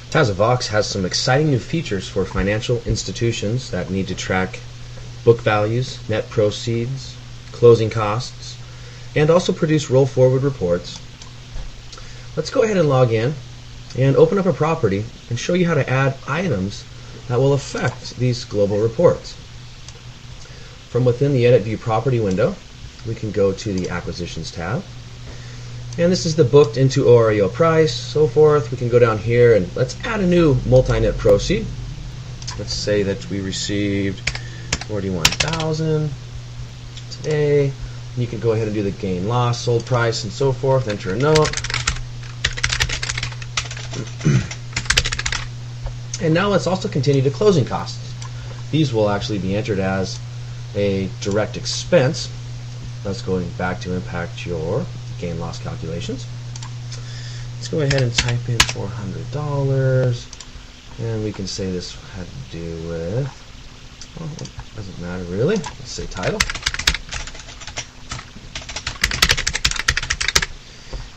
Taza has some exciting new features for financial institutions that need to track book values, net proceeds, closing costs, and also produce roll forward reports. Let's go ahead and log in and open up a property and show you how to add items that will affect these global reports. From within the Edit View Property window, we can go to the Acquisitions tab. And this is the booked into OREO price, so forth. We can go down here and let's add a new multi-net proceed. Let's say that we received $41,000 today. And you can go ahead and do the gain, loss, sold price, and so forth. Enter a note. And now let's also continue to closing costs. These will actually be entered as a direct expense. That's going back to impact your gain loss calculations. Let's go ahead and type in $400, and we can say this had to do with, well, it doesn't matter really. Let's say title.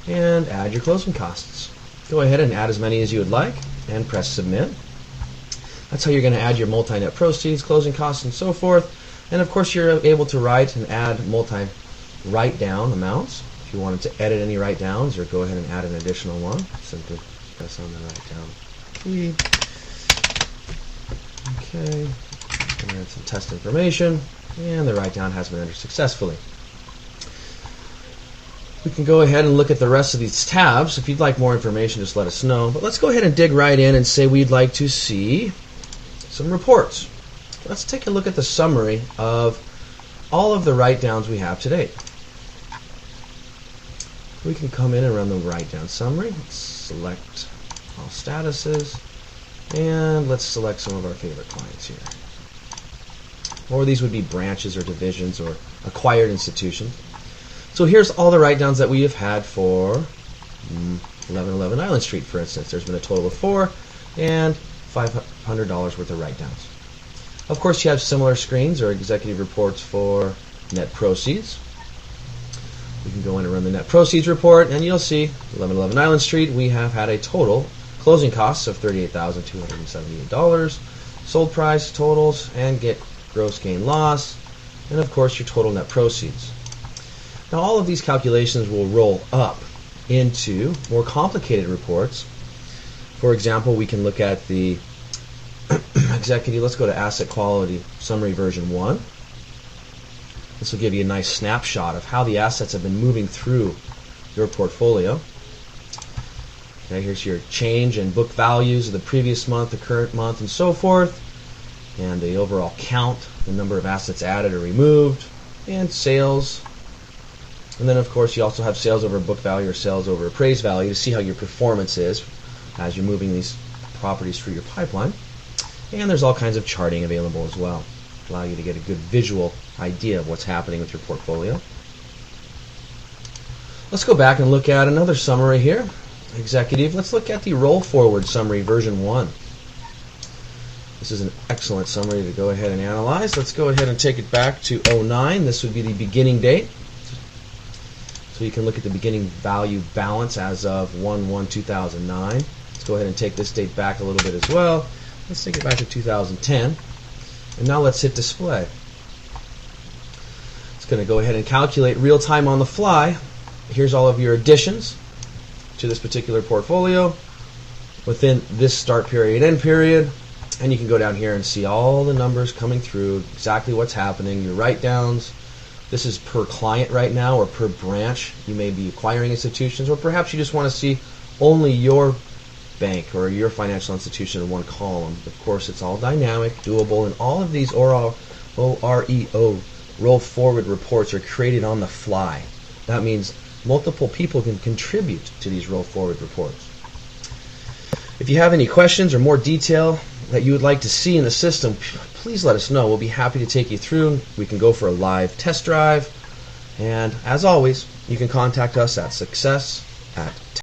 And add your closing costs. Go ahead and add as many as you would like and press submit. That's how you're going to add your multi-net proceeds, closing costs, and so forth. And of course, you're able to write and add multi-write-down amounts. If you wanted to edit any write-downs, or go ahead and add an additional one, simply press on the write-down key. Okay, and add some test information, and the write-down has been entered successfully. We can go ahead and look at the rest of these tabs. If you'd like more information, just let us know. But let's go ahead and dig right in and say we'd like to see some reports. Let's take a look at the summary of all of the write-downs we have to date. We can come in and run the write-down summary. Let's select all statuses, and let's select some of our favorite clients here. Or these would be branches or divisions or acquired institutions. So here's all the write-downs that we have had for 1111 Island Street, for instance. There's been a total of 4 and $500 worth of write-downs. Of course, you have similar screens or executive reports for net proceeds. We can go in and run the net proceeds report, and you'll see 1111 Island Street, we have had a total closing costs of $38,278, sold price totals, and get gross gain loss, and of course your total net proceeds. Now all of these calculations will roll up into more complicated reports. For example, we can look at the executive. Let's go to Asset Quality Summary version 1. This will give you a nice snapshot of how the assets have been moving through your portfolio. Okay, here's your change in book values of the previous month, the current month, and so forth, and the overall count, the number of assets added or removed, and sales. And then of course you also have sales over book value or sales over appraised value to see how your performance is as you're moving these properties through your pipeline. And there's all kinds of charting available as well, allow you to get a good visual idea of what's happening with your portfolio. Let's go back and look at another summary here. Executive, let's look at the roll forward summary version 1. This is an excellent summary to go ahead and analyze. Let's go ahead and take it back to 09. This would be the beginning date. So you can look at the beginning value balance as of 1/1/2009. Let's go ahead and take this date back a little bit as well. Let's take it back to 2010. And now let's hit display. It's going to go ahead and calculate real time on the fly. Here's all of your additions to this particular portfolio within this start period, end period. And you can go down here and see all the numbers coming through, exactly what's happening, your write-downs. This is per client right now or per branch. You may be acquiring institutions, or perhaps you just want to see only your bank or your financial institution in one column. Of course, it's all dynamic, doable, and all of these OREO roll forward reports are created on the fly. That means multiple people can contribute to these roll forward reports. If you have any questions or more detail that you would like to see in the system, please let us know. We'll be happy to take you through. We can go for a live test drive. And as always, you can contact us at success@taza.com.